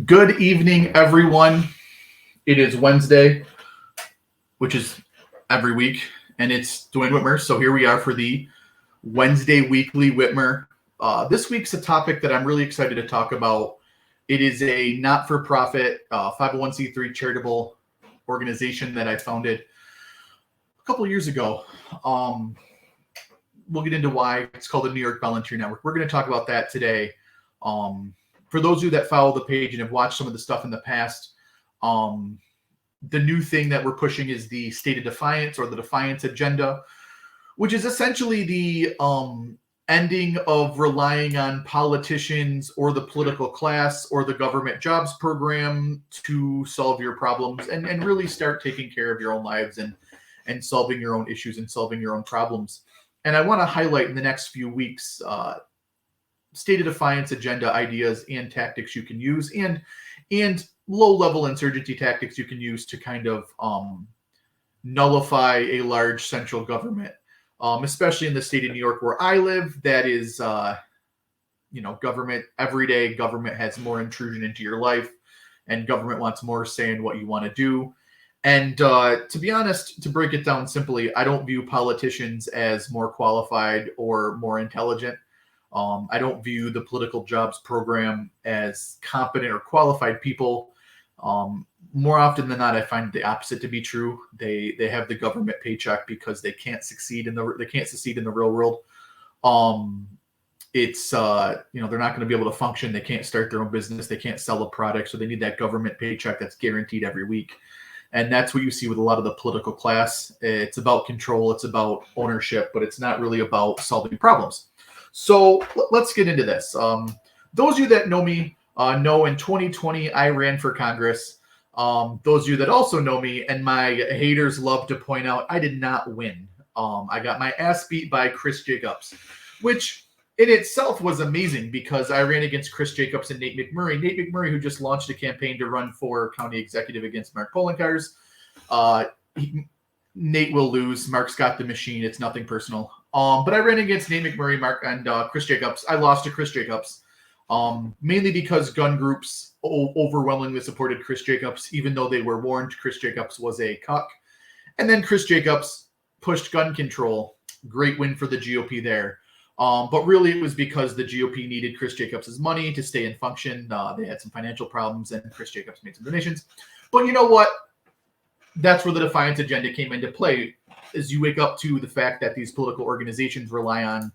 Good evening, everyone. It is Wednesday, which is every week, and it's Duane Whitmer. So here we are for the Wednesday Weekly Whitmer. This week's a topic that I'm really excited to talk about. It is a not-for-profit 501c3 charitable organization that I founded a couple of years ago. We'll get into why. It's called the New York Volunteer Network. We're going to talk about that today. For those of you that follow the page and have watched some of the stuff in the past, the new thing that we're pushing is the State of Defiance, or the Defiance agenda, which is essentially the ending of relying on politicians or the political class or the government jobs program to solve your problems, and really start taking care of your own lives and solving your own issues and solving your own problems. And I want to highlight in the next few weeks State of Defiance agenda ideas and tactics you can use, and low-level insurgency tactics you can use to kind of nullify a large central government, especially in the state of New York where I live. That is, government every day. Government has more intrusion into your life, and government wants more say in what you want to do. And to be honest, to break it down simply, I don't view politicians as more qualified or more intelligent. I don't view the political jobs program as competent or qualified people. More often than not, I find the opposite to be true. They have the government paycheck because they can't succeed in the real world. It's they're not going to be able to function. They can't start their own business. They can't sell a product, so they need that government paycheck that's guaranteed every week. And that's what you see with a lot of the political class. It's about control. It's about ownership, but it's not really about solving problems. So let's get into this. Those of you that know me know in 2020 I ran for Congress. Those of you that also know me, and my haters love to point out, I did not win. I got my ass beat by Chris Jacobs, which in itself was amazing because I ran against Chris Jacobs and Nate McMurray. Nate McMurray, who just launched a campaign to run for county executive against Mark Poloncarz. Nate will lose. Mark's got the machine. It's nothing personal. But I ran against Nate McMurray, Mark, and Chris Jacobs. I lost to Chris Jacobs, mainly because gun groups overwhelmingly supported Chris Jacobs, even though they were warned Chris Jacobs was a cuck. And then Chris Jacobs pushed gun control. Great win for the GOP there. But really it was because the GOP needed Chris Jacobs' money to stay in function. They had some financial problems, and Chris Jacobs made some donations. But you know what? That's where the Defiance agenda came into play, as you wake up to the fact that these political organizations rely on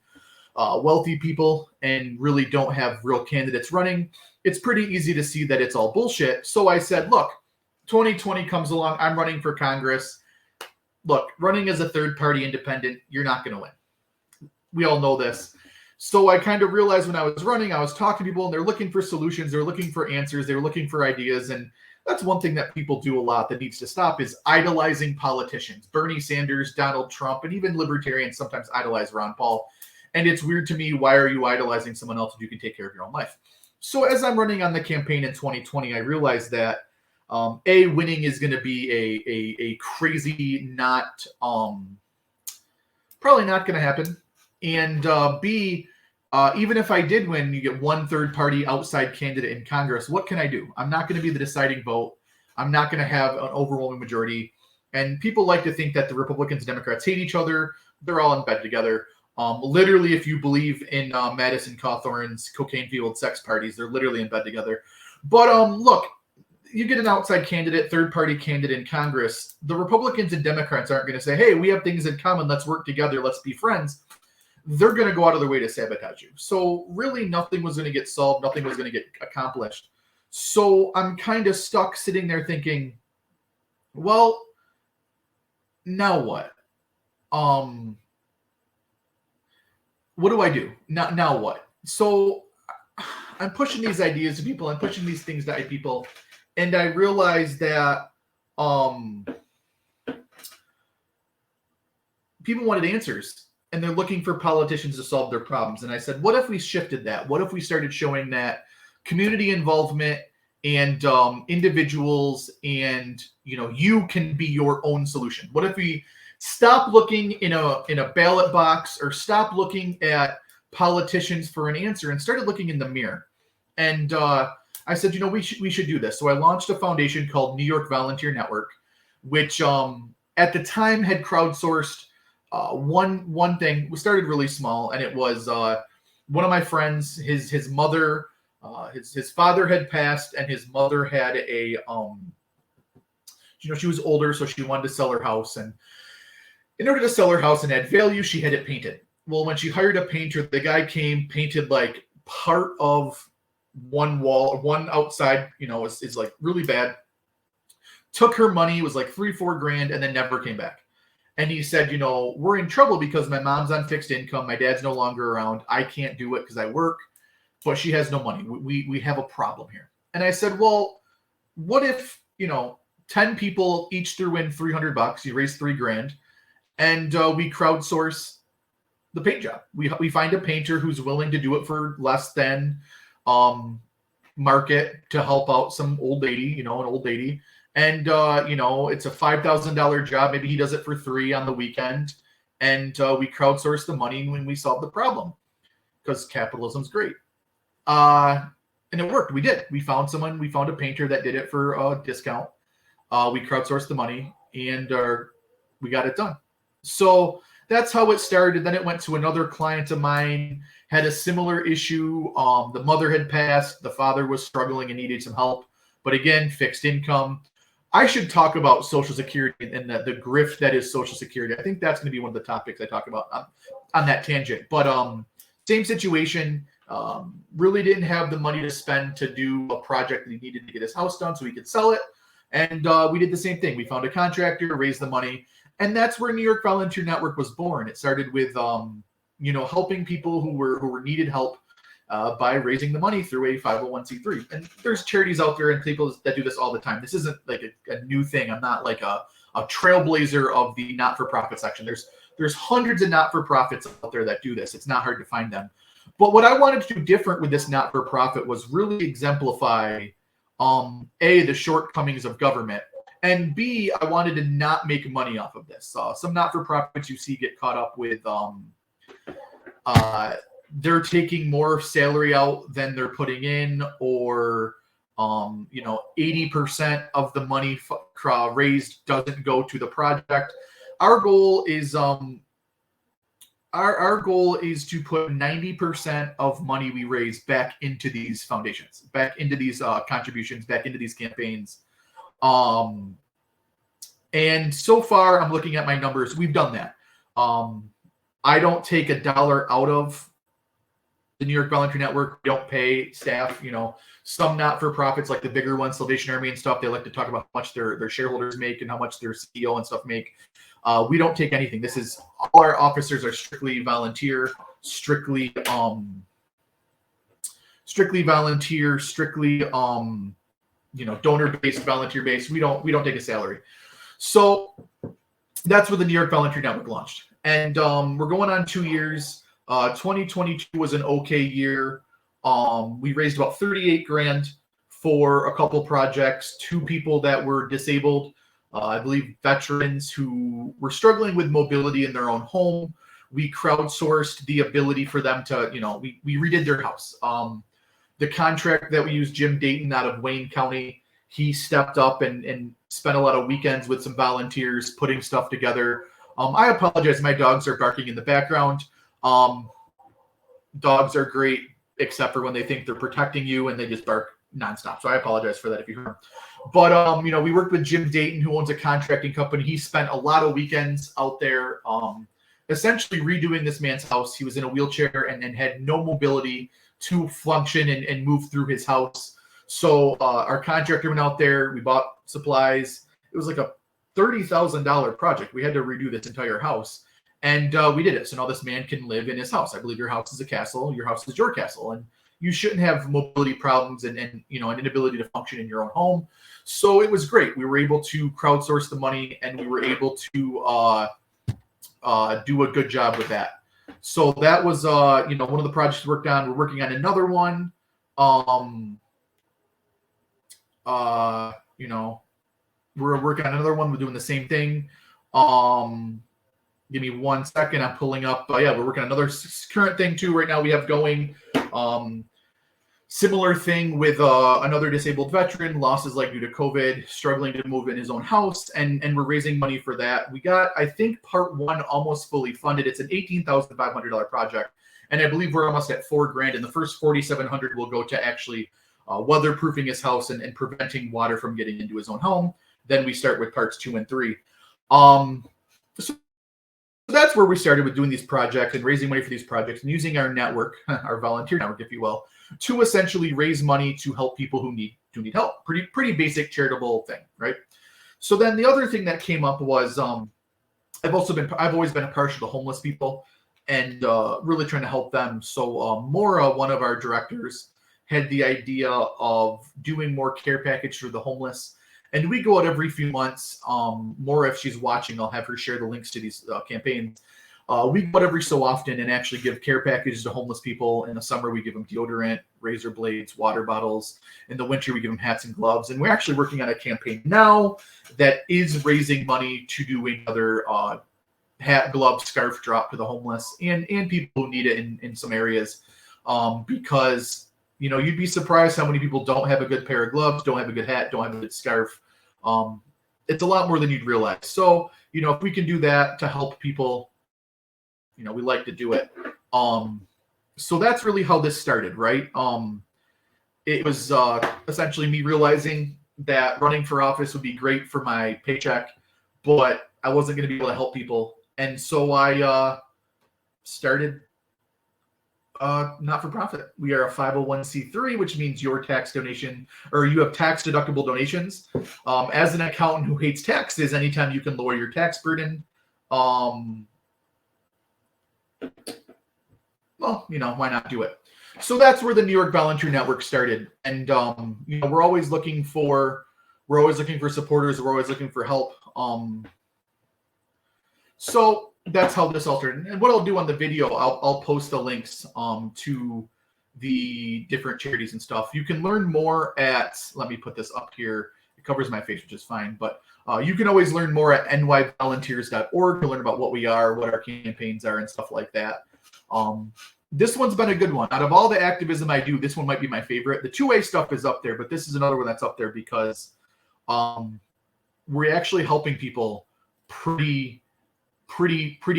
wealthy people and really don't have real candidates running. It's pretty easy to see that it's all bullshit. So I said, look, 2020 comes along. I'm running for Congress. Look, running as a third-party independent, you're not going to win. We all know this. So I kind of realized when I was running, I was talking to people, and they're looking for solutions. They're looking for answers. They're looking for ideas. And that's one thing that people do a lot that needs to stop, is idolizing politicians. Bernie Sanders, Donald Trump, and even libertarians sometimes idolize Ron Paul. And it's weird to me, why are you idolizing someone else if you can take care of your own life? So as I'm running on the campaign in 2020, I realized that winning is going to be a crazy probably not going to happen. And B, even if I did win, you get one third-party outside candidate in Congress. What can I do? I'm not going to be the deciding vote. I'm not going to have an overwhelming majority. And people like to think that the Republicans and Democrats hate each other. They're all in bed together. Literally, if you believe in Madison Cawthorn's cocaine-fueled sex parties, they're literally in bed together. But look, you get an outside candidate, third-party candidate in Congress. The Republicans and Democrats aren't going to say, hey, we have things in common. Let's work together. Let's be friends. They're going to go out of their way to sabotage you. So really nothing was going to get solved. Nothing was going to get accomplished. So I'm kind of stuck sitting there thinking, well, now what? What do I do? Now what? So I'm pushing these ideas to people. I'm pushing these things to people. And I realized that people wanted answers. And they're looking for politicians to solve their problems. And I said, what if we shifted that? What if we started showing that community involvement and individuals and, you can be your own solution? What if we stop looking in a ballot box, or stop looking at politicians for an answer and started looking in the mirror. And I said, we should do this. So I launched a foundation called New York Volunteer Network, which at the time had crowdsourced one thing. We started really small, and it was one of my friends, his mother, his father had passed, and his mother had a she was older, so she wanted to sell her house, and in order to sell her house and add value, she had it painted. Well, when she hired a painter, the guy came, painted like part of one wall, one outside, is like really bad. Took her money, was like $3-4 grand, and then never came back. And he said, we're in trouble because my mom's on fixed income. My dad's no longer around. I can't do it because I work, but she has no money. We have a problem here. And I said, well, what if, 10 people each threw in $300, you raise $3 grand, and we crowdsource the paint job. We find a painter who's willing to do it for less than market to help out some old lady, an old lady. And, it's a $5,000 job. Maybe he does it for $3 on the weekend. And we crowdsource the money when we solve the problem because capitalism's great. And it worked. We did. We found a painter that did it for a discount. We crowdsourced the money and we got it done. So that's how it started. Then it went to another client of mine, had a similar issue. The mother had passed. The father was struggling and needed some help. But again, fixed income. I should talk about Social Security and the grift that is Social Security. I think that's going to be one of the topics I talk about on that tangent. But same situation. Really didn't have the money to spend to do a project that he needed to get his house done so he could sell it. And we did the same thing. We found a contractor, raised the money. And that's where New York Volunteer Network was born. It started with, helping people who were needed help by raising the money through a 501c3. And there's charities out there and people that do this all the time. This isn't like a new thing. I'm not like a trailblazer of the not-for-profit section. There's hundreds of not-for-profits out there that do this. It's not hard to find them. But what I wanted to do different with this not-for-profit was really exemplify, A, the shortcomings of government, and B, I wanted to not make money off of this. Some not-for-profits you see get caught up with they're taking more salary out than they're putting in, or 80% of the money raised doesn't go to the project. Our goal is our goal is to put 90% of money we raise back into these foundations, back into these contributions, back into these campaigns. And so far, I'm looking at my numbers. We've done that. I don't take $1 out of the New York Volunteer Network. We don't pay staff. Some not-for-profits, like the bigger ones, Salvation Army and stuff, they like to talk about how much their shareholders make and how much their CEO and stuff make. We don't take anything. This is all our officers are strictly volunteer, strictly volunteer, strictly donor-based, volunteer-based. We don't take a salary. So that's where the New York Volunteer Network launched. And we're going on 2 years. 2022 was an okay year. We raised about $38,000 for a couple projects, 2 people that were disabled, I believe veterans who were struggling with mobility in their own home. We crowdsourced the ability for them to, we redid their house. The contract that we used, Jim Dayton out of Wayne County, he stepped up and spent a lot of weekends with some volunteers putting stuff together. I apologize. My dogs are barking in the background. Dogs are great, except for when they think they're protecting you and they just bark nonstop. So I apologize for that if you heard them. But, we worked with Jim Dayton, who owns a contracting company. He spent a lot of weekends out there essentially redoing this man's house. He was in a wheelchair and had no mobility to function and move through his house. So our contractor went out there. We bought supplies. It was like a $30,000 project. We had to redo this entire house. And we did it. So now this man can live in his house. I believe your house is a castle. Your house is your castle. And you shouldn't have mobility problems and an inability to function in your own home. So it was great. We were able to crowdsource the money, and we were able to do a good job with that. So that was one of the projects we worked on. We're working on another one. We're working on another one. We're doing the same thing. Give me 1 second. I'm pulling up. Yeah, we're working on another current thing too right now we have going. Similar thing with another disabled veteran, lost his leg due to COVID, struggling to move in his own house, and we're raising money for that. We got, I think, part one almost fully funded. It's an $18,500 project, and I believe we're almost at $4,000. And the first $4,700 will go to actually weatherproofing his house and preventing water from getting into his own home. Then we start with parts 2 and 3. So that's where we started with doing these projects and raising money for these projects and using our network, our volunteer network, if you will, to essentially raise money to help people who need help. Pretty basic charitable thing, right? So then the other thing that came up was I've always been partial to homeless people and really trying to help them. So Maura, one of our directors, had the idea of doing more care package for the homeless. And we go out every few months. Maura, if she's watching, I'll have her share the links to these campaigns. We go out every so often and actually give care packages to homeless people. In the summer, we give them deodorant, razor blades, water bottles. In the winter, we give them hats and gloves. And we're actually working on a campaign now that is raising money to do another hat, glove, scarf drop to the homeless and people who need it in some areas. Because, you know, you'd be surprised how many people don't have a good pair of gloves, don't have a good hat, don't have a good scarf. It's a lot more than you'd realize. So, you know, if we can do that to help people, you know, we like to do it. So that's really how this started, right? It was essentially me realizing that running for office would be great for my paycheck, but I wasn't going to be able to help people. And so I started not-for-profit. We are a 501c3, which means your tax donation, or you have tax deductible donations. As an accountant who hates taxes, anytime you can lower your tax burden, well, you know, why not do it? So that's where the New York Volunteer Network started. And, you know, we're always looking for supporters. We're always looking for help. So that's how this all started. And what I'll do on the video, I'll post the links to the different charities and stuff. You can learn more at, let me put this up here. It covers my face, which is fine. But you can always learn more at nyvolunteers.org to learn about what we are, what our campaigns are, and stuff like that. This one's been a good one. Out of all the activism I do, this one might be my favorite. The 2A stuff is up there, but this is another one that's up there because we're actually helping people pretty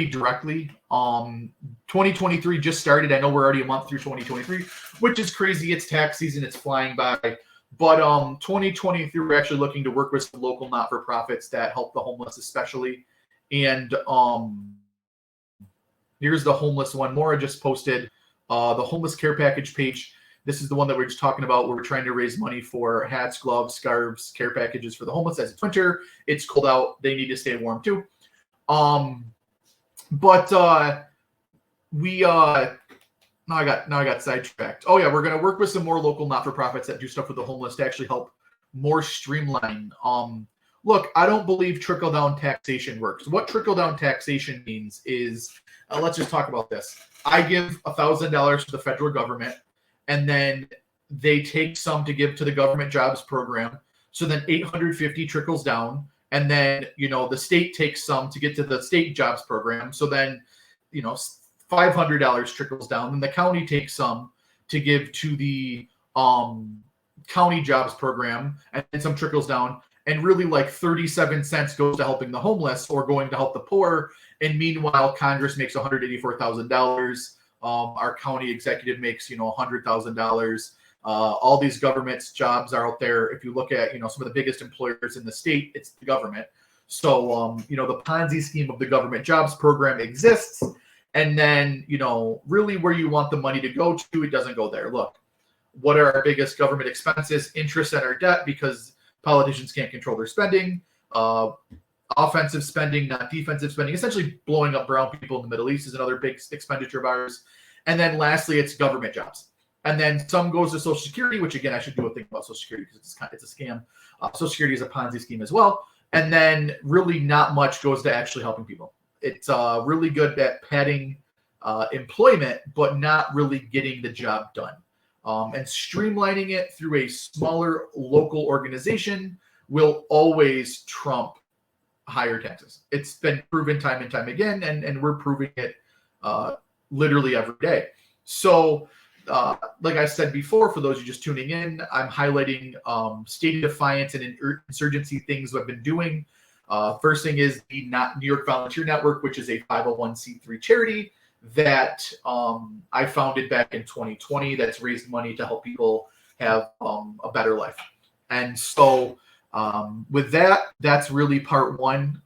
directly. 2023 just started. I know we're already a month through 2023, which is crazy. It's tax season. It's flying by. But 2023, we're actually looking to work with some local not-for-profits that help the homeless especially. And here's the homeless one. Maura just posted the homeless care package page. This is the one that we're just talking about where we're trying to raise money for hats, gloves, scarves, care packages for the homeless as it's winter. It's cold out. They need to stay warm too. Now I got sidetracked. Oh yeah, we're gonna work with some more local not-for-profits that do stuff with the homeless to actually help more streamline. Look, I don't believe trickle-down taxation works. What trickle-down taxation means is, let's just talk about this. I give $1,000 to the federal government, and then they take some to give to the government jobs program. So then 850 trickles down. And then, you know, the state takes some to get to the state jobs program. So then, you know, $500 trickles down. Then the county takes some to give to the county jobs program, and then some trickles down. And really like 37 cents goes to helping the homeless or going to help the poor. And meanwhile, Congress makes $184,000. Our county executive makes, you know, $100,000. All these government's jobs are out there. If you look at, you know, some of the biggest employers in the state, it's the government. So, you know, the Ponzi scheme of the government jobs program exists. And then, you know, really where you want the money to go to, it doesn't go there. Look, what are our biggest government expenses? Interest on our debt, because politicians can't control their spending. Offensive spending, not defensive spending. Essentially blowing up brown people in the Middle East is another big expenditure of ours. And then lastly, it's government jobs. And then some goes to Social Security, which again, I should do a thing about Social Security because it's a scam. Social Security is a Ponzi scheme as well. And then really not much goes to actually helping people. It's really good at padding employment, but not really getting the job done. And streamlining it through a smaller local organization will always trump higher taxes. It's been proven time and time again, and we're proving it literally every day. So, like I said before, for those of you just tuning in, I'm highlighting State of Defiance and insurgency things I've been doing. First thing is the New York Volunteer Network, which is a 501c3 charity that I founded back in 2020 that's raised money to help people have a better life. And so with that, that's really part one.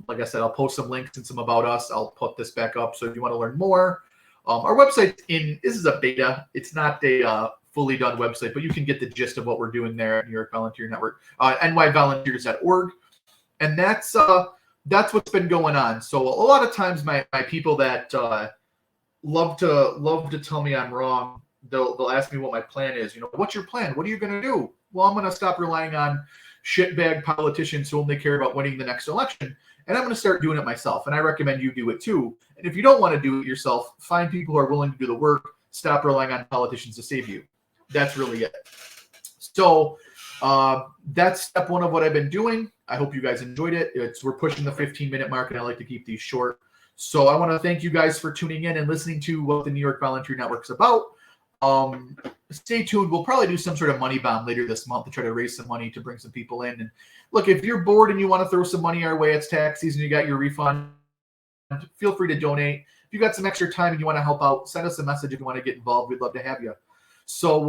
Like I said, I'll post some links and some about us. I'll put this back up. So if you want to learn more, our website this is a beta. It's not a fully done website, but you can get the gist of what we're doing there at New York Volunteer Network, nyvolunteers.org. And that's what's been going on. So a lot of times my people that love to tell me I'm wrong, they'll ask me what my plan is. What's your plan? What are you going to do? Well, I'm going to stop relying on shitbag politicians who only care about winning the next election, and I'm going to start doing it myself. And I recommend you do it too. And if you don't want to do it yourself, find people who are willing to do the work. Stop relying on politicians to save you. That's really it. So that's step one of what I've been doing. I hope you guys enjoyed it. We're pushing the 15-minute mark, and I like to keep these short. So I want to thank you guys for tuning in and listening to what the New York Volunteer Network is about. Stay tuned. We'll probably do some sort of money bomb later this month to try to raise some money to bring some people in. And look, if you're bored and you want to throw some money our way, it's tax season, you got your refund, feel free to donate. If you got some extra time and you want to help out, send us a message if you want to get involved. We'd love to have you. So,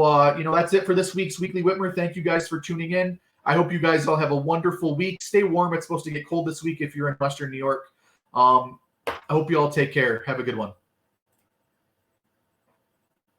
that's it for this week's Weekly Whitmer. Thank you guys for tuning in. I hope you guys all have a wonderful week. Stay warm. It's supposed to get cold this week if you're in Western New York. I hope you all take care. Have a good one.